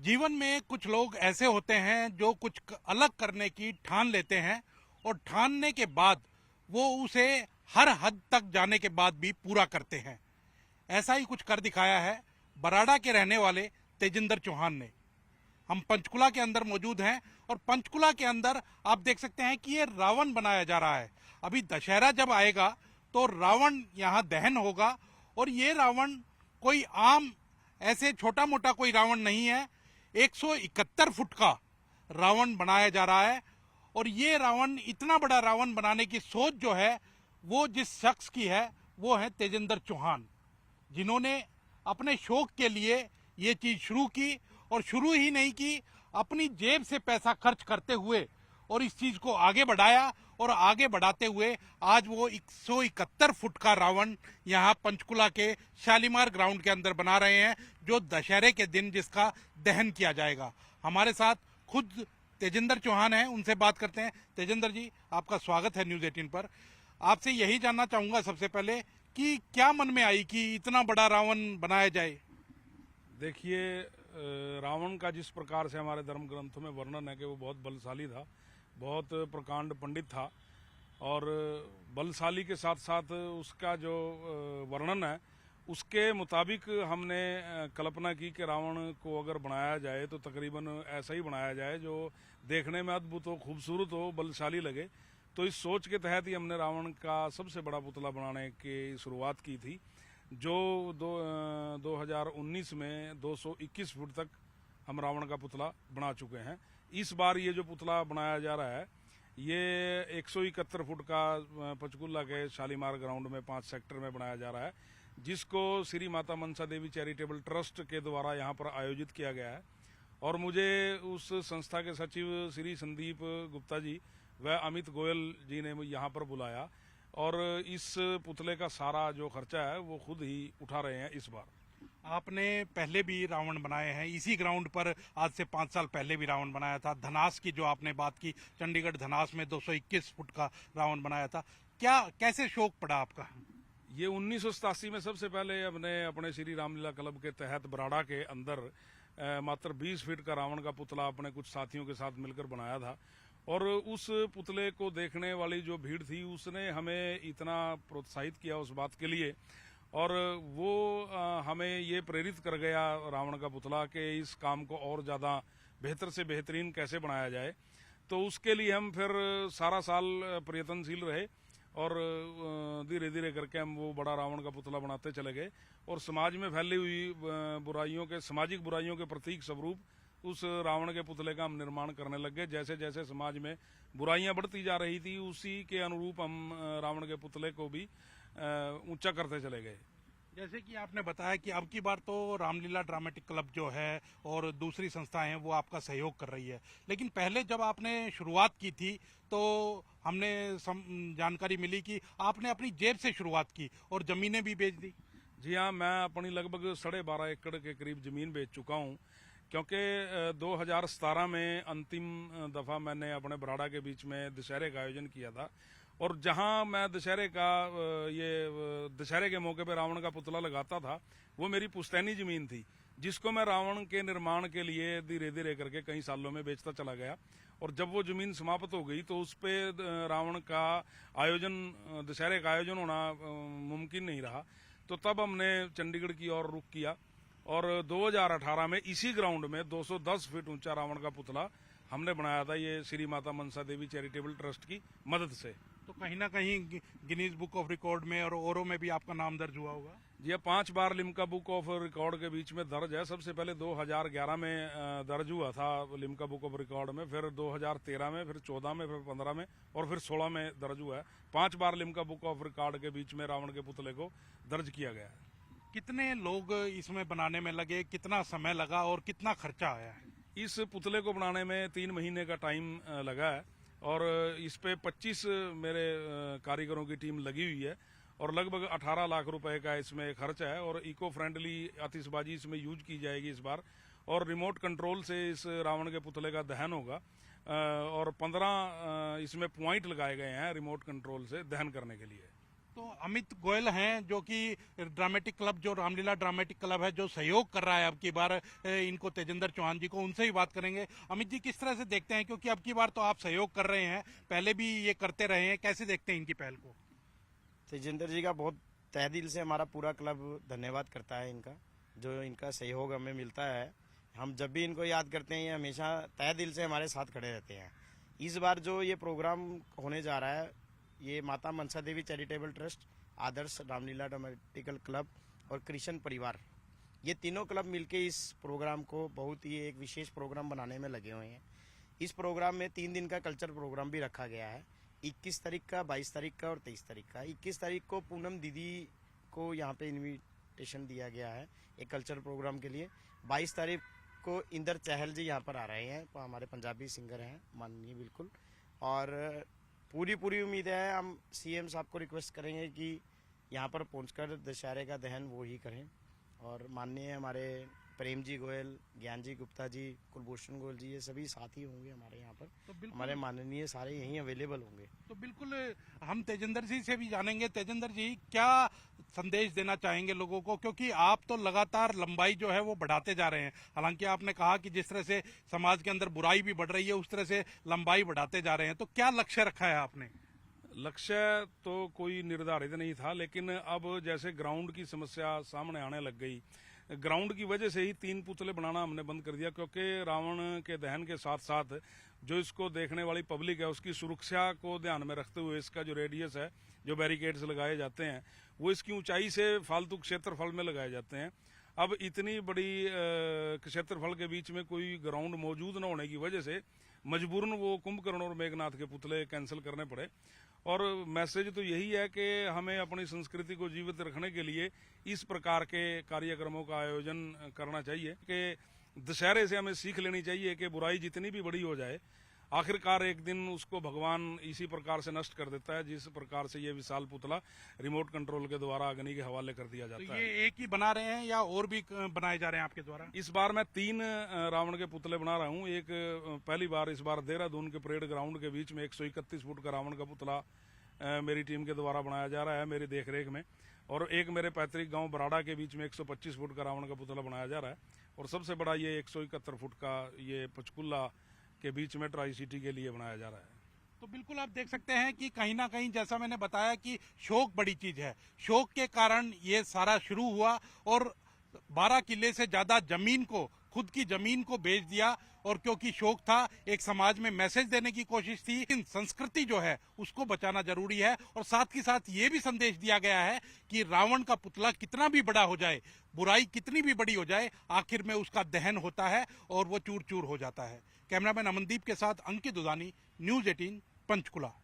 जीवन में कुछ लोग ऐसे होते हैं जो कुछ अलग करने की ठान लेते हैं और ठानने के बाद वो उसे हर हद तक जाने के बाद भी पूरा करते हैं। ऐसा ही कुछ कर दिखाया है बराड़ा के रहने वाले तेजिंदर चौहान ने। हम पंचकुला के अंदर मौजूद हैं और पंचकुला के अंदर आप देख सकते हैं कि ये रावण बनाया जा रहा है। अभी दशहरा जब आएगा तो रावण यहाँ दहन होगा और ये रावण कोई आम ऐसे छोटा मोटा कोई रावण नहीं है। 171 फुट का रावण बनाया जा रहा है और ये रावण, इतना बड़ा रावण बनाने की सोच जो है वो जिस शख्स की है वो है तेजिंदर चौहान, जिन्होंने अपने शौक के लिए ये चीज शुरू की और शुरू ही नहीं की, अपनी जेब से पैसा खर्च करते हुए और इस चीज को आगे बढ़ाया और आगे बढ़ाते हुए आज वो 171 फुट का रावण यहाँ पंचकुला के शालीमार ग्राउंड के अंदर बना रहे हैं, जो दशहरे के दिन जिसका दहन किया जाएगा। हमारे साथ खुद तेजिंदर चौहान हैं, उनसे बात करते हैं। तेजिंदर जी, आपका स्वागत है न्यूज 18 पर। आपसे यही जानना चाहूंगा सबसे पहले कि क्या मन में आई कि इतना बड़ा रावण बनाया जाए। देखिए, रावण का जिस प्रकार से हमारे धर्म ग्रंथों में वर्णन है कि वो बहुत बलशाली था, बहुत प्रकांड पंडित था और बलशाली के साथ साथ उसका जो वर्णन है उसके मुताबिक हमने कल्पना की कि रावण को अगर बनाया जाए तो तकरीबन ऐसा ही बनाया जाए जो देखने में अद्भुत हो, खूबसूरत हो, बलशाली लगे। तो इस सोच के तहत ही हमने रावण का सबसे बड़ा पुतला बनाने की शुरुआत की थी, जो 2019 में 221 फुट तक हम रावण का पुतला बना चुके हैं। इस बार ये जो पुतला बनाया जा रहा है ये 171 फुट का पंचकुला के शालीमार ग्राउंड में 5 सेक्टर में बनाया जा रहा है, जिसको श्री माता मनसा देवी चैरिटेबल ट्रस्ट के द्वारा यहाँ पर आयोजित किया गया है। और मुझे उस संस्था के सचिव श्री संदीप गुप्ता जी व अमित गोयल जी ने यहाँ पर बुलाया और इस पुतले का सारा जो खर्चा है वो खुद ही उठा रहे हैं। इस बार आपने पहले भी रावण बनाए हैं, इसी ग्राउंड पर आज से 5 साल पहले भी रावण बनाया था। धनास की जो आपने बात की, चंडीगढ़ धनास में 221 फुट का रावण बनाया था। क्या कैसे शौक पड़ा आपका? ये 1987 में सबसे पहले अपने श्री रामलीला क्लब के तहत बराड़ा के अंदर मात्र 20 फीट का रावण का पुतला अपने कुछ साथियों के साथ मिलकर बनाया था और उस पुतले को देखने वाली जो भीड़ थी उसने हमें इतना प्रोत्साहित किया उस बात के लिए और वो हमें ये प्रेरित कर गया रावण का पुतला के इस काम को और ज़्यादा बेहतर से बेहतरीन कैसे बनाया जाए। तो उसके लिए हम फिर सारा साल प्रयत्नशील रहे और धीरे धीरे करके हम वो बड़ा रावण का पुतला बनाते चले गए और समाज में फैली हुई सामाजिक बुराइयों के प्रतीक स्वरूप उस रावण के पुतले का हम निर्माण करने लग गए। जैसे जैसे समाज में बुराइयां बढ़ती जा रही थी उसी के अनुरूप हम रावण के पुतले को भी ऊंचा करते चले गए। जैसे कि आपने बताया कि अब की बार तो रामलीला ड्रामेटिक क्लब जो है और दूसरी संस्थाएं हैं वो आपका सहयोग कर रही है, लेकिन पहले जब आपने शुरुआत की थी तो हमने जानकारी मिली कि आपने अपनी जेब से शुरुआत की और जमीनें भी बेच दी। जी हाँ, मैं अपनी लगभग 12.5 एकड़ के करीब जमीन बेच चुका हूँ, क्योंकि 2017 में अंतिम दफा मैंने अपने बराड़ा के बीच में दशहरे का आयोजन किया था और जहां मैं दशहरे के मौके पर रावण का पुतला लगाता था वो मेरी पुश्तैनी जमीन थी, जिसको मैं रावण के निर्माण के लिए धीरे धीरे करके कई सालों में बेचता चला गया और जब वो जमीन समाप्त हो गई तो उस पे रावण का आयोजन, दशहरे का आयोजन होना मुमकिन नहीं रहा। तो तब हमने चंडीगढ़ की ओर रुख किया और 2018 में इसी ग्राउंड में 210 फीट ऊंचा रावण का पुतला हमने बनाया था, ये श्री माता मनसा देवी चैरिटेबल ट्रस्ट की मदद से। तो कहीं ना कहीं गिनीज बुक ऑफ रिकॉर्ड में और औरों में भी आपका नाम दर्ज हुआ होगा। ये 5 बार लिम्का बुक ऑफ रिकॉर्ड के बीच में दर्ज है। सबसे पहले 2011 में दर्ज हुआ था लिम्का बुक ऑफ रिकॉर्ड में, फिर 2013 में, फिर 14 में, फिर 15 में और फिर 16 में दर्ज हुआ है। 5 बार लिम्का बुक ऑफ रिकॉर्ड के बीच में रावण के पुतले को दर्ज किया गया है। कितने लोग इसमें बनाने में लगे, कितना समय लगा और कितना खर्चा आया है? इस पुतले को बनाने में 3 महीने का टाइम लगा है और इस पे 25 मेरे कारीगरों की टीम लगी हुई है और लगभग 18 लाख रुपए का इसमें खर्च है और इको फ्रेंडली आतिशबाजी इसमें यूज की जाएगी इस बार और रिमोट कंट्रोल से इस रावण के पुतले का दहन होगा और 15 इसमें पॉइंट लगाए गए हैं रिमोट कंट्रोल से दहन करने के लिए। तो अमित गोयल हैं जो कि ड्रामेटिक क्लब, जो रामलीला ड्रामेटिक क्लब है, जो सहयोग कर रहा है अब की बार इनको, तेजेंद्र चौहान जी को, उनसे ही बात करेंगे। अमित जी, किस तरह से देखते हैं, क्योंकि अब की बार तो आप सहयोग कर रहे हैं, पहले भी ये करते रहे हैं, कैसे देखते हैं इनकी पहल को? तेजेंद्र जी का बहुत तहे दिल से हमारा पूरा क्लब धन्यवाद करता है इनका, जो इनका सहयोग हमें मिलता है। हम जब भी इनको याद करते हैं ये हमेशा तहे दिल से हमारे साथ खड़े रहते हैं। इस बार जो ये प्रोग्राम होने जा रहा है, ये माता मनसा देवी चैरिटेबल ट्रस्ट, आदर्श रामलीला ड्रामेटिकल क्लब और कृष्ण परिवार, ये तीनों क्लब मिलके इस प्रोग्राम को बहुत ही एक विशेष प्रोग्राम बनाने में लगे हुए हैं। इस प्रोग्राम में 3 दिन का कल्चर प्रोग्राम भी रखा गया है, 21 तारीख का, 22 तारीख का और 23 तारीख का। 21 तारीख को पूनम दीदी को यहाँ पे इनविटेशन दिया गया है एक कल्चर प्रोग्राम के लिए। 22 तारीख को इंदर चहल जी यहाँ पर आ रहे हैं, हमारे पंजाबी सिंगर हैं माननीय, बिल्कुल। और पूरी उम्मीद है, हम सीएम साहब को रिक्वेस्ट करेंगे कि यहाँ पर पहुंचकर दशहरे का दहन वो ही करें। और माननीय हमारे प्रेम जी गोयल, ज्ञान जी गुप्ता जी, कुलभूषण गोयल जी, ये सभी साथी होंगे हमारे यहाँ पर। तो हमारे माननीय सारे यहीं अवेलेबल होंगे। तो बिल्कुल हम तेजेंद्र जी से भी जानेंगे। तेजेंद्र जी, क्या संदेश देना चाहेंगे लोगों को, क्योंकि आप तो लगातार लंबाई जो है वो बढ़ाते जा रहे हैं। हालांकि आपने कहा कि जिस तरह से समाज के अंदर बुराई भी बढ़ रही है, उस तरह से लंबाई बढ़ाते जा रहे हैं, तो क्या लक्ष्य रखा है आपने? लक्ष्य तो कोई निर्धारित नहीं था, लेकिन अब जैसे ग्राउंड की समस्या सामने आने लग गई, ग्राउंड की वजह से ही 3 पुतले बनाना हमने बंद कर दिया, क्योंकि रावण के दहन के साथ साथ जो इसको देखने वाली पब्लिक है उसकी सुरक्षा को ध्यान में रखते हुए इसका जो रेडियस है, जो बैरिकेड्स लगाए जाते हैं, वो इसकी ऊंचाई से फालतू क्षेत्रफल में लगाए जाते हैं। अब इतनी बड़ी क्षेत्रफल के बीच में कोई ग्राउंड मौजूद न होने की वजह से मजबूरन वो कुंभकर्ण और मेघनाथ के पुतले कैंसिल करने पड़े। और मैसेज तो यही है कि हमें अपनी संस्कृति को जीवित रखने के लिए इस प्रकार के कार्यक्रमों का आयोजन करना चाहिए, कि दशहरे से हमें सीख लेनी चाहिए कि बुराई जितनी भी बड़ी हो जाए, आखिरकार एक दिन उसको भगवान इसी प्रकार से नष्ट कर देता है, जिस प्रकार से ये विशाल पुतला रिमोट कंट्रोल के द्वारा अग्नि के हवाले कर दिया जाता है। तो ये एक ही बना रहे हैं या और भी बनाए जा रहे हैं आपके द्वारा? इस बार मैं 3 रावण के पुतले बना रहा हूँ। एक पहली बार इस बार देहरादून के परेड ग्राउंड के बीच में 131 फुट का रावण का पुतला मेरी टीम के द्वारा बनाया जा रहा है, मेरी देखरेख में। और एक मेरे पैतृक गांव बराड़ा के बीच में 125 फुट का रावण का पुतला बनाया जा रहा है। और सबसे बड़ा ये 171 फुट का ये पंचकुला के बीच में ट्राई सिटी के लिए बनाया जा रहा है। तो बिल्कुल आप देख सकते हैं कि कहीं ना कहीं, जैसा मैंने बताया कि शौक बड़ी चीज है, शौक के कारण ये सारा शुरू हुआ और 12 किले से ज्यादा जमीन को, खुद की जमीन को बेच दिया। और क्योंकि शौक था, एक समाज में मैसेज देने की कोशिश थी, इन संस्कृति जो है उसको बचाना जरूरी है। और साथ ही साथ ये भी संदेश दिया गया है कि रावण का पुतला कितना भी बड़ा हो जाए, बुराई कितनी भी बड़ी हो जाए, आखिर में उसका दहन होता है और वो चूर चूर हो जाता है। कैमरामैन अमनदीप के साथ अंकित दुधानी, न्यूज़ 18, पंचकुला।